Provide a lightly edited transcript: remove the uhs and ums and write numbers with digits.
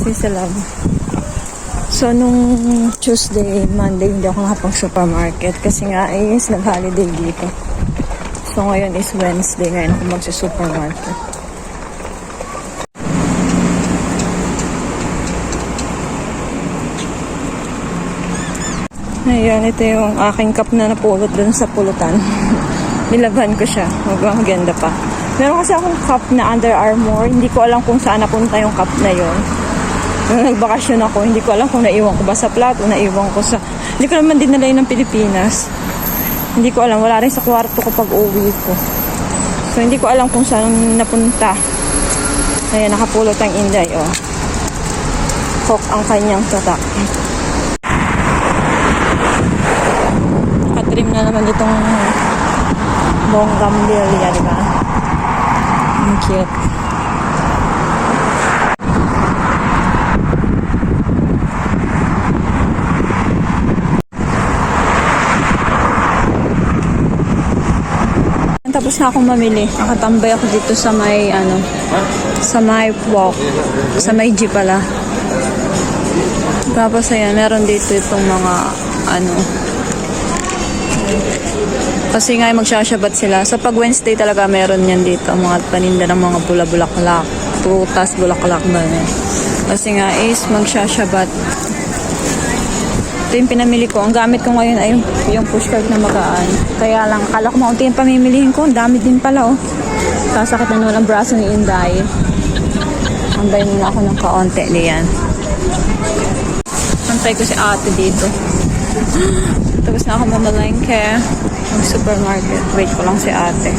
Sisilab. So, nung Tuesday, Monday, hindi ako nakapag-supermarket kasi nga is nag-holiday dito. So, ngayon is Wednesday. Ngayon ako magsa-supermarket. Ayan, ito yung aking cup na napulot dun sa pulutan. Nilaban ko siya. Maganda pa. Meron kasi akong cup na Under Armour. Hindi ko alam kung saan napunta yung cup na yon. Nung nagbakasyon ako, hindi ko alam kung naiwan ko ba sa plato, naiwan ko sa... Hindi ko naman dinala yun ng Pilipinas. Hindi ko alam. Wala rin sa kwarto ko pag uwi ko. So, hindi ko alam kung saan napunta. Ayan, nakapulot ang Inday, oh. Hook ang kanyang tatak. Nakatrim na naman itong bonggambilya, diba? Ang cute. Tapos na akong mamili. Nakatambay ako dito sa may, sa may walk. Sa may G pala. Tapos ayan, meron dito itong mga, kasi nga magsasyabat sila. So pag Wednesday talaga meron yan dito. Mga paninda ng mga bulaklak. Prutas, bulaklak ba yan. Kasi nga is magsasyabat. Ito yung pinamili ko. Ang gamit ko ngayon ay yung pushcart na magaan. Kaya lang, akala ko maunti yung pamimilihin ko. Ang dami din pala, oh. Sasakit na naman ang braso ni Inday. Antay muna ako ng kaunti niyan. Antay ko si ate dito. Tapos na ako mamalengke. Mag supermarket. Wait ko lang si ate.